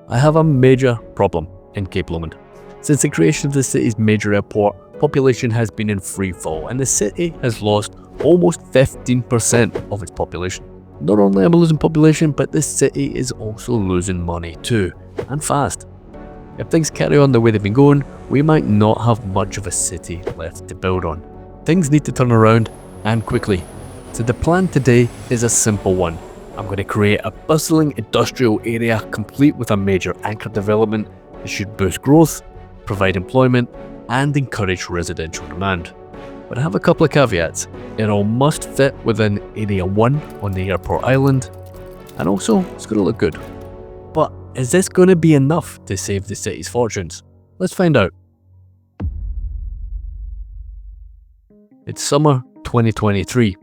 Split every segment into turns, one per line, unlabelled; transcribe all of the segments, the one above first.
I have a major problem in Cape Lomond. Since the creation of the city's major airport, population has been in free fall and the city has lost almost 15% of its population. Not only am I losing population, but the city is also losing money too, and fast. If things carry on the way they've been going, we might not have much of a city left to build on. Things need to turn around, and quickly. So the plan today is a simple one. I'm going to create a bustling industrial area complete with a major anchor development that should boost growth, provide employment, and encourage residential demand. But I have a couple of caveats. It all must fit within Area 1 on the airport island, and also it's going to look good. But is this going to be enough to save the city's fortunes? Let's find out. It's summer 2023.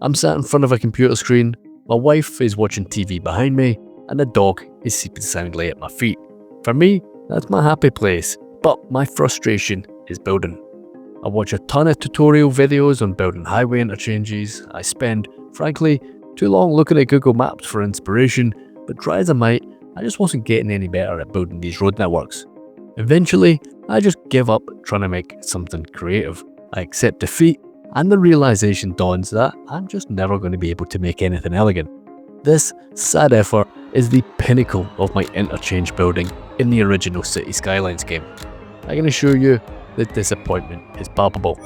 I'm sat in front of a computer screen, my wife is watching TV behind me, and the dog is sleeping soundly at my feet. For me, that's my happy place, but my frustration is building. I watch a ton of tutorial videos on building highway interchanges. I spend, frankly, too long looking at Google Maps for inspiration, but try as I might, I just wasn't getting any better at building these road networks. Eventually, I just give up trying to make something creative. I accept defeat, and the realization dawns that I'm just never going to be able to make anything elegant. This sad effort is the pinnacle of my interchange building in the original Cities Skylines game. I can assure you the disappointment is palpable.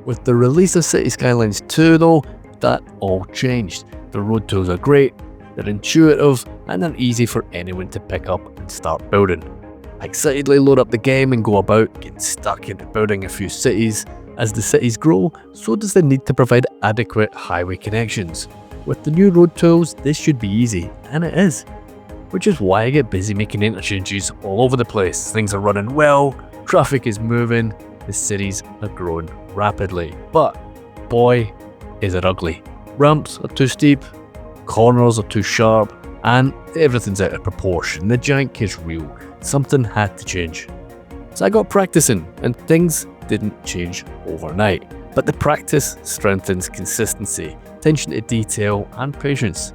With the release of Cities Skylines 2 though, that all changed. The road tools are great, they're intuitive, and they're easy for anyone to pick up and start building. I excitedly load up the game and go about getting stuck into building a few cities. As the cities grow, so does the need to provide adequate highway connections. With the new road tools, this should be easy, and it is. Which is why I get busy making interchanges all over the place. Things are running well, traffic is moving, the cities are growing rapidly. But boy, is it ugly. Ramps are too steep, corners are too sharp, and everything's out of proportion. The jank is real. Something had to change. So I got practicing, and things didn't change overnight. But the practice strengthens consistency, attention to detail, and patience.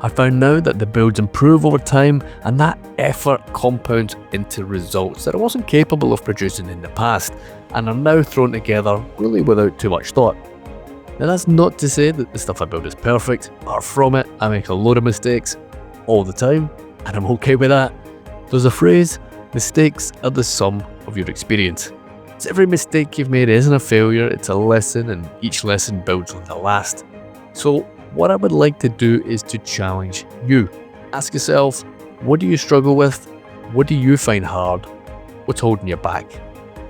I found now that the builds improve over time, and that effort compounds into results that I wasn't capable of producing in the past, and are now thrown together really without too much thought. Now that's not to say that the stuff I build is perfect. Far from it, I make a load of mistakes all the time, and I'm okay with that. There's a phrase, mistakes are the sum of your experience. So every mistake you've made isn't a failure, it's a lesson, and each lesson builds on the last. So what I would like to do is to challenge you. Ask yourself, what do you struggle with? What do you find hard? What's holding you back?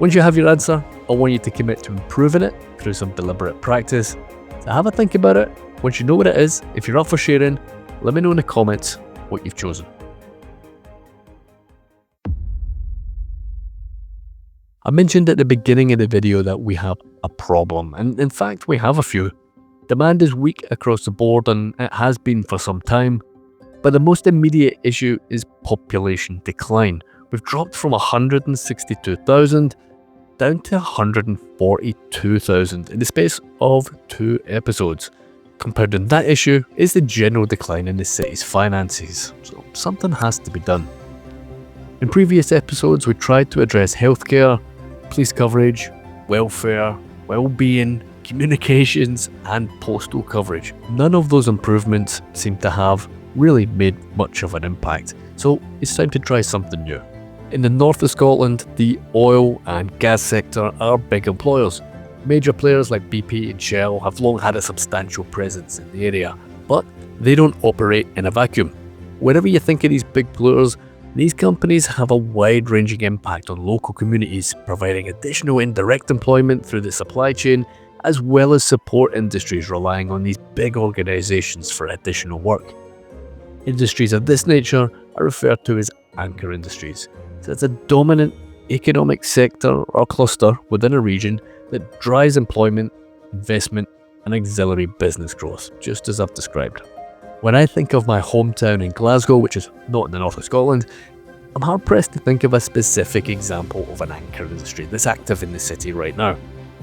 Once you have your answer, I want you to commit to improving it through some deliberate practice. So have a think about it. Once you know what it is, if you're up for sharing, let me know in the comments what you've chosen. I mentioned at the beginning of the video that we have a problem, and in fact we have a few. Demand is weak across the board, and it has been for some time, but the most immediate issue is population decline. We've dropped from 162,000 down to 142,000 in the space of 2 episodes. Compounding that issue is the general decline in the city's finances, so something has to be done. In previous episodes we tried to address healthcare, police coverage, welfare, well-being, communications, and postal coverage. None of those improvements seem to have really made much of an impact, so it's time to try something new. In the north of Scotland, the oil and gas sector are big employers. Major players like BP and Shell have long had a substantial presence in the area, but they don't operate in a vacuum. Wherever you think of these big players, these companies have a wide-ranging impact on local communities, providing additional indirect employment through the supply chain, as well as support industries relying on these big organisations for additional work. Industries of this nature are referred to as anchor industries. So it's a dominant economic sector or cluster within a region that drives employment, investment, and auxiliary business growth, just as I've described. When I think of my hometown in Glasgow, which is not in the north of Scotland, I'm hard pressed to think of a specific example of an anchor industry that's active in the city right now.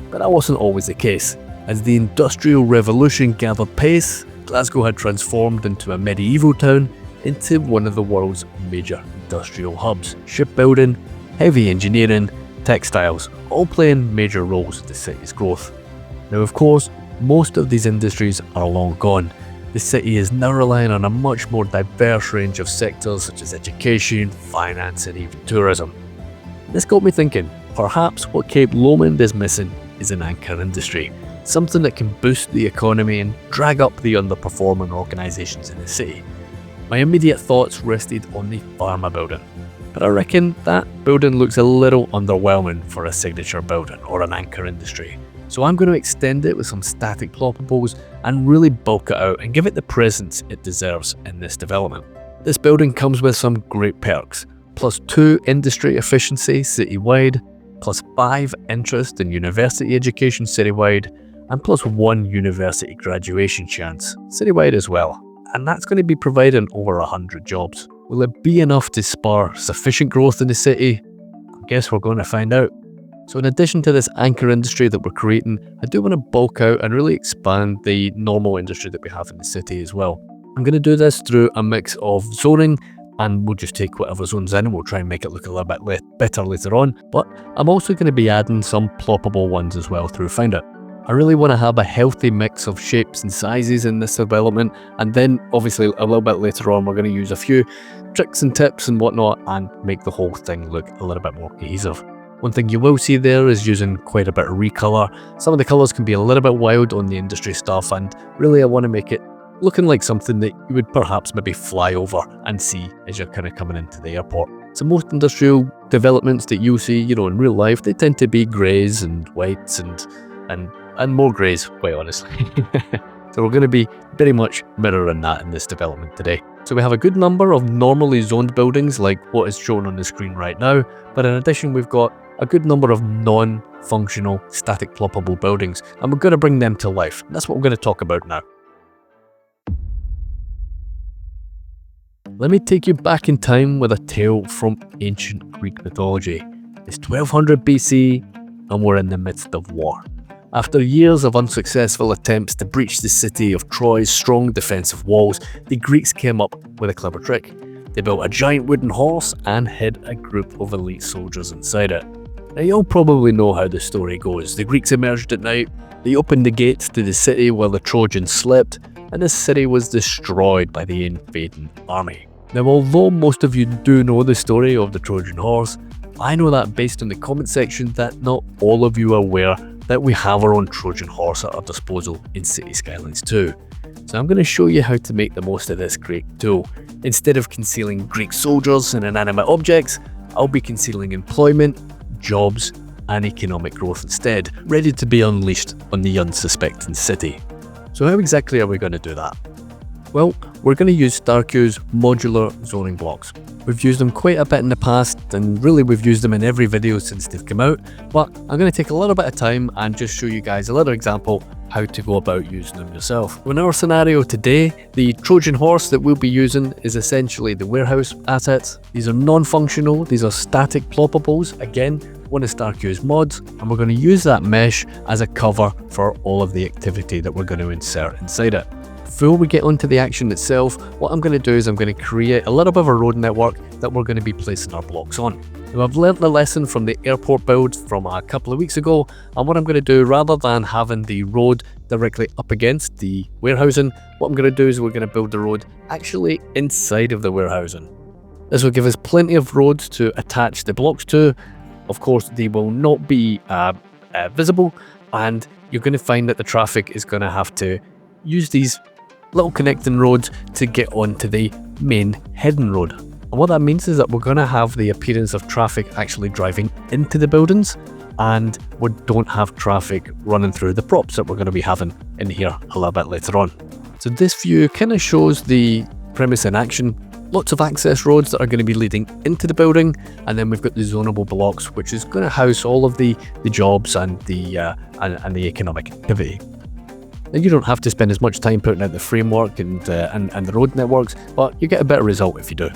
But that wasn't always the case. As the Industrial Revolution gathered pace, Glasgow had transformed into a medieval town into one of the world's major industrial hubs, shipbuilding, heavy engineering, textiles, all playing major roles in the city's growth. Now of course, most of these industries are long gone. The city is now relying on a much more diverse range of sectors such as education, finance and even tourism. This got me thinking, perhaps what Cape Lomond is missing is an anchor industry, something that can boost the economy and drag up the underperforming organisations in the city. My immediate thoughts rested on the Pharma building, but I reckon that building looks a little underwhelming for a signature building or an anchor industry. So I'm going to extend it with some static ploppables and really bulk it out and give it the presence it deserves in this development. This building comes with some great perks, +2 industry efficiency citywide, +5 interest in university education citywide, and +1 university graduation chance citywide as well. And that's going to be providing over 100 jobs. Will it be enough to spur sufficient growth in the city? I guess we're going to find out. So in addition to this anchor industry that we're creating, I do want to bulk out and really expand the normal industry that we have in the city as well. I'm going to do this through a mix of zoning, and we'll just take whatever zones in and we'll try and make it look a little bit better later on. But I'm also going to be adding some ploppable ones as well through Find It. I really want to have a healthy mix of shapes and sizes in this development, and then obviously a little bit later on we're going to use a few tricks and tips and whatnot and make the whole thing look a little bit more cohesive. One thing you will see there is using quite a bit of recolor. Some of the colours can be a little bit wild on the industry stuff, and really I want to make it looking like something that you would perhaps maybe fly over and see as you're kind of coming into the airport. So most industrial developments that you'll see, in real life, they tend to be greys and whites and more greys, quite honestly. So we're going to be very much mirroring that in this development today. So we have a good number of normally zoned buildings like what is shown on the screen right now, but in addition we've got a good number of non-functional static ploppable buildings, and we're going to bring them to life. That's what we're going to talk about now. Let me take you back in time with a tale from ancient Greek mythology. It's 1200 BC and we're in the midst of war. After years of unsuccessful attempts to breach the city of Troy's strong defensive walls, the Greeks came up with a clever trick. They built a giant wooden horse and hid a group of elite soldiers inside it. Now you'll probably know how the story goes. The Greeks emerged at night, they opened the gates to the city while the Trojans slept, and the city was destroyed by the invading army. Now although most of you do know the story of the Trojan Horse, I know that based on the comment section that not all of you are aware that we have our own Trojan Horse at our disposal in Cities Skylines 2. So I'm going to show you how to make the most of this great tool. Instead of concealing Greek soldiers and inanimate objects, I'll be concealing employment, jobs and economic growth instead, ready to be unleashed on the unsuspecting city. So how exactly are we going to do that? Well, we're going to use StarQ's modular zoning blocks. We've used them quite a bit in the past, and really we've used them in every video since they've come out, but I'm going to take a little bit of time and just show you guys a little example how to go about using them yourself. In our scenario today, the Trojan Horse that we'll be using is essentially the warehouse assets. These are non-functional, these are static ploppables, again, one of StarQ's mods, and we're going to use that mesh as a cover for all of the activity that we're going to insert inside it. Before we get onto the action itself, what I'm going to do is I'm going to create a little bit of a road network that we're going to be placing our blocks on. Now I've learnt the lesson from the airport build from a couple of weeks ago, and what I'm going to do, rather than having the road directly up against the warehousing, what I'm going to do is we're going to build the road actually inside of the warehousing. This will give us plenty of roads to attach the blocks to. Of course, they will not be visible, and you're going to find that the traffic is going to have to use these little connecting roads to get onto the main heading road. And what that means is that we're going to have the appearance of traffic actually driving into the buildings, and we don't have traffic running through the props that we're going to be having in here a little bit later on. So this view kind of shows the premise in action. Lots of access roads that are going to be leading into the building, and then we've got the zonable blocks, which is going to house all of the jobs and the economic activity. Now you don't have to spend as much time putting out the framework and the road networks, but you get a better result if you do.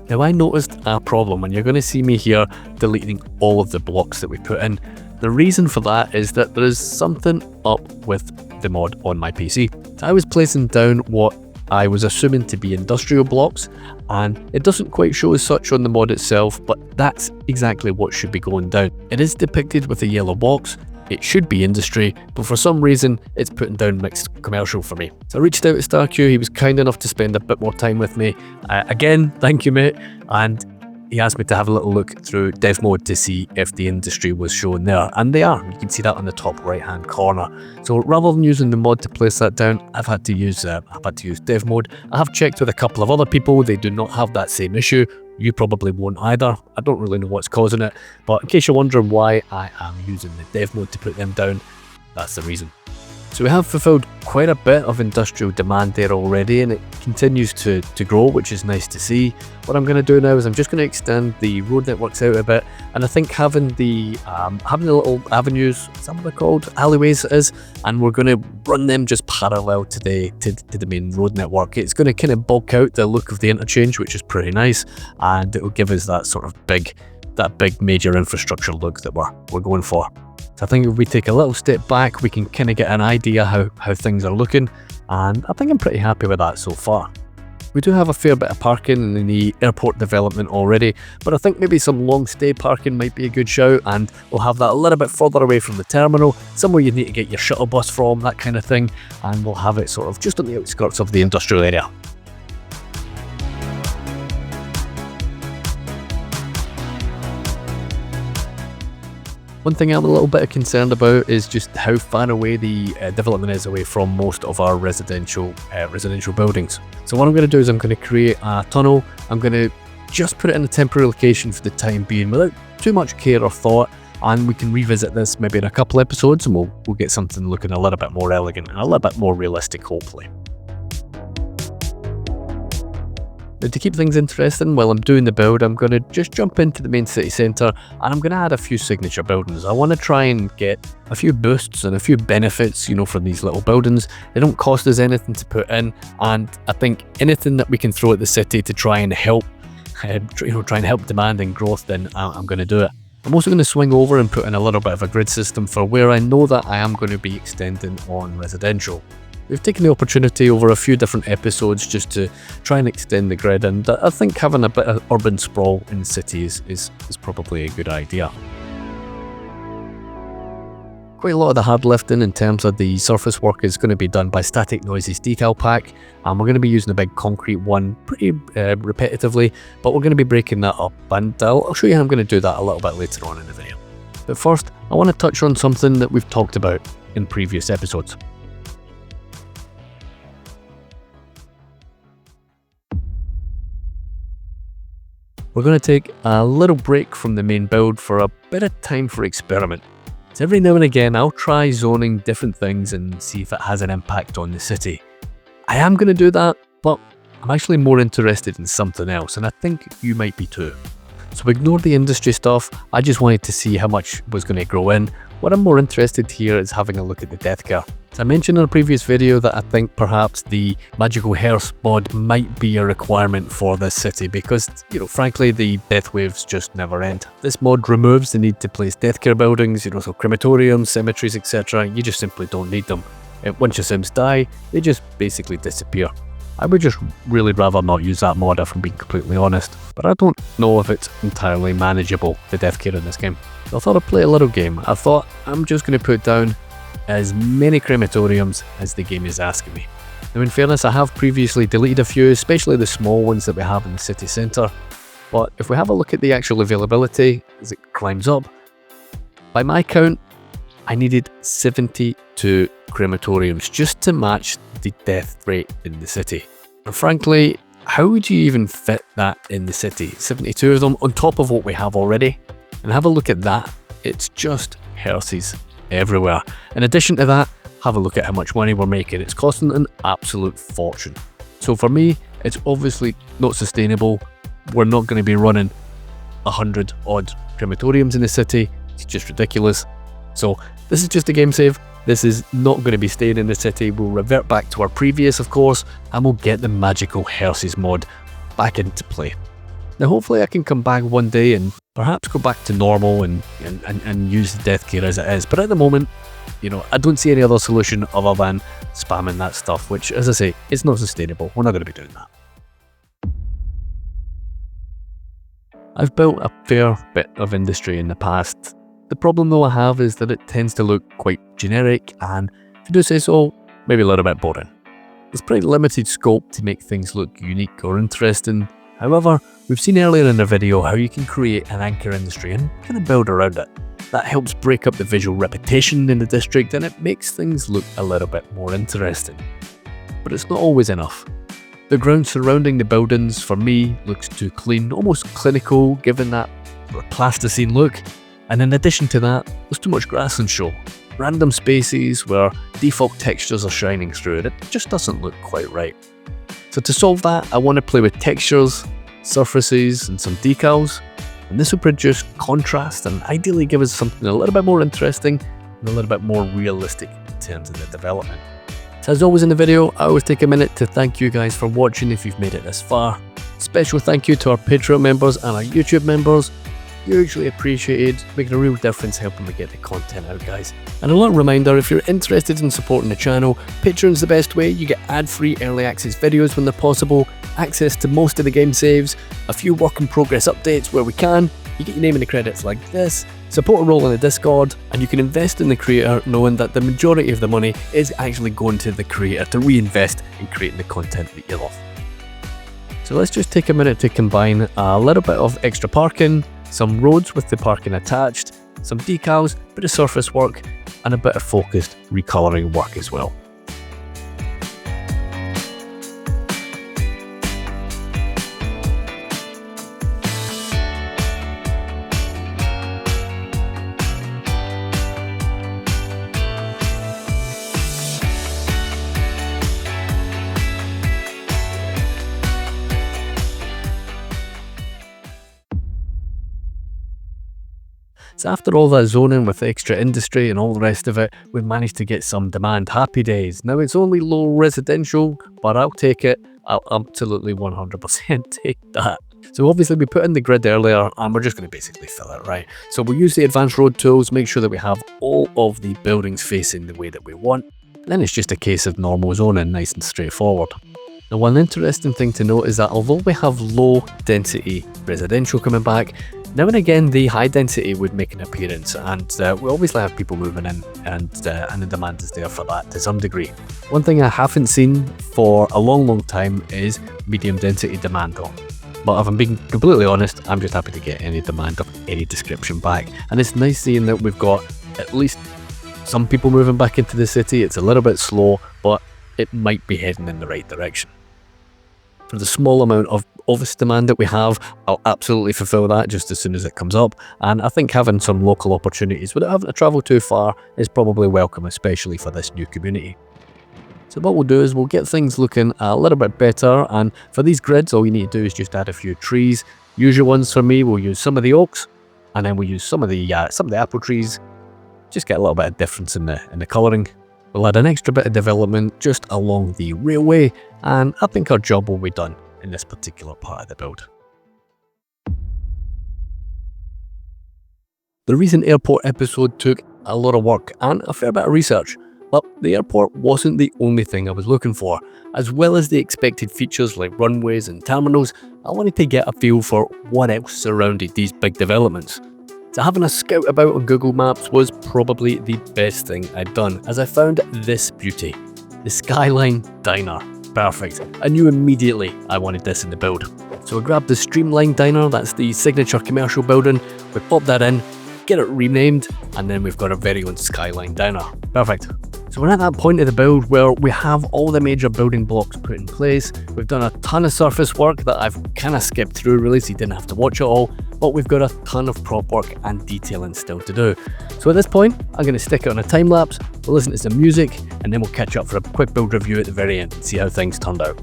Now I noticed a problem, and you're going to see me here deleting all of the blocks that we put in. The reason for that is that there is something up with the mod on my PC. I was placing down what I was assuming to be industrial blocks, and it doesn't quite show as such on the mod itself, but that's exactly what should be going down. It is depicted with a yellow box. It should be industry, but for some reason it's putting down mixed commercial for me. So I reached out to StarQ, he was kind enough to spend a bit more time with me. Again, thank you mate, and he asked me to have a little look through dev mode to see if the industry was shown there, and they are. You can see that on the top right hand corner. So rather than using the mod to place that down, I've had to use dev mode. I have checked with a couple of other people, they do not have that same issue. You probably won't either. I don't really know what's causing it, but in case you're wondering why I am using the dev mode to put them down, that's the reason. So we have fulfilled quite a bit of industrial demand there already, and it continues to grow, which is nice to see. What I'm going to do now is I'm just going to extend the road networks out a bit, and I think having the little avenues, is that what they're called? Alleyways it is, and we're going to run them just parallel to the main road network. It's going to kind of bulk out the look of the interchange, which is pretty nice, and it will give us that sort of big major infrastructure look that we're going for. So I think if we take a little step back, we can kind of get an idea how things are looking, and I think I'm pretty happy with that so far. We do have a fair bit of parking in the airport development already, but I think maybe some long stay parking might be a good shout, and we'll have that a little bit further away from the terminal, somewhere you need to get your shuttle bus from, that kind of thing, and we'll have it sort of just on the outskirts of the industrial area. One thing I'm a little bit concerned about is just how far away the development is away from most of our residential buildings. So what I'm going to do is I'm going to create a tunnel. I'm going to just put it in a temporary location for the time being without too much care or thought, and we can revisit this maybe in a couple episodes, and we'll get something looking a little bit more elegant and a little bit more realistic, hopefully. Now, to keep things interesting while I'm doing the build, I'm going to just jump into the main city centre, and I'm going to add a few signature buildings. I want to try and get a few boosts and a few benefits, from these little buildings. They don't cost us anything to put in, and I think anything that we can throw at the city to try and help, demand and growth, then I'm going to do it. I'm also going to swing over and put in a little bit of a grid system for where I know that I am going to be extending on residential. We've taken the opportunity over a few different episodes just to try and extend the grid, and I think having a bit of urban sprawl in cities is probably a good idea. Quite a lot of the hard lifting in terms of the surface work is going to be done by Static Noises decal pack, and we're going to be using a big concrete one pretty repetitively, but we're going to be breaking that up, and I'll show you how I'm going to do that a little bit later on in the video. But first, I want to touch on something that we've talked about in previous episodes. We're going to take a little break from the main build for a bit of time for experiment. So every now and again I'll try zoning different things and see if it has an impact on the city. I am going to do that, but I'm actually more interested in something else, and I think you might be too. So ignore the industry stuff, I just wanted to see how much was going to grow in. What I'm more interested here is having a look at the deathcare. As I mentioned in a previous video that I think perhaps the Magical Hearse mod might be a requirement for this city because, frankly, the death waves just never end. This mod removes the need to place deathcare buildings, so crematoriums, cemeteries, etc. You just simply don't need them. Once your Sims die, they just basically disappear. I would just really rather not use that mod if I'm being completely honest, but I don't know if it's entirely manageable, the deathcare in this game. So I thought I'd play a little game. I thought I'm just going to put down as many crematoriums as the game is asking me. Now in fairness, I have previously deleted a few, especially the small ones that we have in the city centre, but if we have a look at the actual availability as it climbs up, by my count, I needed 72 crematoriums just to match the death rate in the city. And frankly, how would you even fit that in the city? 72 of them on top of what we have already? And have a look at that, it's just hearses everywhere. In addition to that, have a look at how much money we're making. It's costing an absolute fortune. So for me, it's obviously not sustainable. We're not going to be running 100 odd crematoriums in the city. It's just ridiculous. So this is just a game save. This is not going to be staying in the city. We'll revert back to our previous, of course, and we'll get the Magical Hearses mod back into play. Now hopefully I can come back one day and perhaps go back to normal and use the deathcare as it is, but at the moment, I don't see any other solution other than spamming that stuff, which, as I say, is not sustainable. We're not going to be doing that. I've built a fair bit of industry in the past. The problem though I have is that it tends to look quite generic and, if you do say so, maybe a little bit boring. There's pretty limited scope to make things look unique or interesting. However, we've seen earlier in the video how you can create an anchor industry and kind of build around it. That helps break up the visual reputation in the district and it makes things look a little bit more interesting. But it's not always enough. The ground surrounding the buildings, for me, looks too clean, almost clinical, given that plasticine look. And in addition to that, there's too much grass on show. Random spaces where default textures are shining through it. It just doesn't look quite right. So to solve that, I want to play with textures, surfaces, and some decals. And this will produce contrast and ideally give us something a little bit more interesting and a little bit more realistic in terms of the development. So as always in the video, I always take a minute to thank you guys for watching if you've made it this far. Special thank you to our Patreon members and our YouTube members. Hugely appreciated, making a real difference helping me get the content out, guys. And a little reminder, if you're interested in supporting the channel, Patreon's the best way. You get ad-free early access videos when they're possible, access to most of the game saves, a few work in progress updates where we can, you get your name in the credits like this, support a role in the Discord, and you can invest in the creator knowing that the majority of the money is actually going to the creator to reinvest in creating the content that you love. So let's just take a minute to combine a little bit of extra parking, some roads with the parking attached, some decals, a bit of surface work, and a bit of focused recolouring work as well. So after all that zoning with extra industry and all the rest of it, we've managed to get some demand happy days. Now it's only low residential, but I'll take it. I'll absolutely 100% take that. So obviously we put in the grid earlier and we're just going to basically fill it, right? So we'll use the advanced road tools, make sure that we have all of the buildings facing the way that we want. And then it's just a case of normal zoning, nice and straightforward. Now one interesting thing to note is that although we have low density residential coming back, now and again the high density would make an appearance, and we obviously have people moving in and the demand is there for that to some degree. One thing I haven't seen for a long time is medium density demand though. But if I'm being completely honest, I'm just happy to get any demand of any description back. And it's nice seeing that we've got at least some people moving back into the city. It's a little bit slow, but it might be heading in the right direction. For the small amount of office demand that we have, I'll absolutely fulfill that just as soon as it comes up. And I think having some local opportunities without having to travel too far is probably welcome, especially for this new community. So what we'll do is we'll get things looking a little bit better, and for these grids all you need to do is just add a few trees. Usual ones for me, we'll use some of the oaks, and then we'll use some of the apple trees. Just get a little bit of difference in the colouring. We'll add an extra bit of development just along the railway, and I think our job will be done in this particular part of the build. The recent airport episode took a lot of work and a fair bit of research, but the airport wasn't the only thing I was looking for. As well as the expected features like runways and terminals, I wanted to get a feel for what else surrounded these big developments. So having a scout about on Google Maps was probably the best thing I'd done, as I found this beauty, the Skyline Diner. Perfect. I knew immediately I wanted this in the build. So I grabbed the Streamline Diner, that's the signature commercial building, we popped that in, get it renamed, and then we've got our very own Skyline Diner. Perfect. So we're at that point of the build where we have all the major building blocks put in place. We've done a ton of surface work that I've kind of skipped through really, so you didn't have to watch it all, but we've got a ton of prop work and detailing still to do. So at this point, I'm going to stick it on a time lapse, we'll listen to some music, and then we'll catch up for a quick build review at the very end and see how things turned out.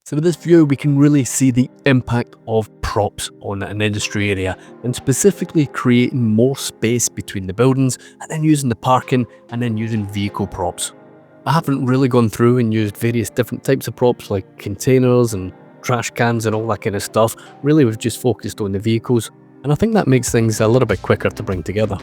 So with this view, we can really see the impact of props on an industry area, and specifically creating more space between the buildings, and then using the parking, and then using vehicle props. I haven't really gone through and used various different types of props like containers and trash cans and all that kind of stuff. Really, we've just focused on the vehicles, and I think that makes things a little bit quicker to bring together.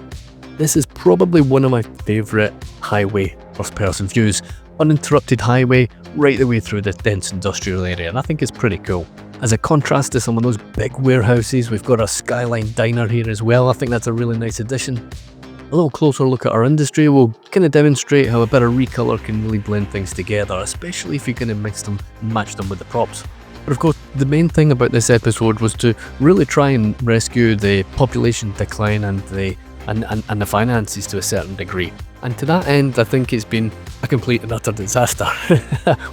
This is probably one of my favourite highway first-person views. Uninterrupted highway right the way through this dense industrial area, and I think it's pretty cool. As a contrast to some of those big warehouses, we've got our Skyline Diner here as well. I think that's a really nice addition. A little closer look at our industry will kind of demonstrate how a bit of recolor can really blend things together, especially if you kind of mix them and match them with the props. But of course, the main thing about this episode was to really try and rescue the population decline and the finances to a certain degree. And to that end, I think it's been a complete and utter disaster.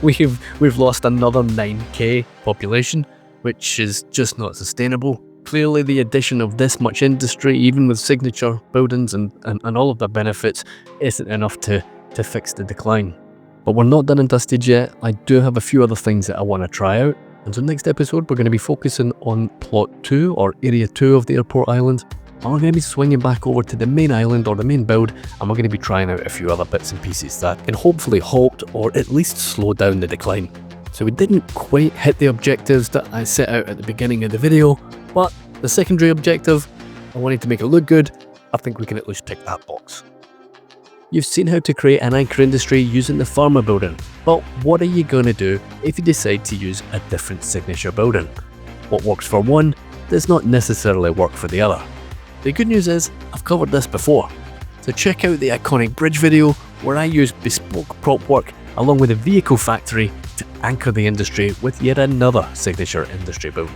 We've lost another 9k population, which is just not sustainable. Clearly, the addition of this much industry, even with signature buildings and all of the benefits, isn't enough to fix the decline. But we're not done and dusted yet. I do have a few other things that I want to try out. And so next episode, we're going to be focusing on Plot 2, or Area 2 of the airport island. And we're going to be swinging back over to the main island, or the main build, and we're going to be trying out a few other bits and pieces that can hopefully halt or at least slow down the decline. So we didn't quite hit the objectives that I set out at the beginning of the video, but the secondary objective, I wanted to make it look good. I think we can at least tick that box. You've seen how to create an anchor industry using the Pharma building, but what are you going to do if you decide to use a different signature building? What works for one does not necessarily work for the other. The good news is, I've covered this before, so check out the iconic bridge video where I use bespoke prop work along with a vehicle factory to anchor the industry with yet another signature industry building.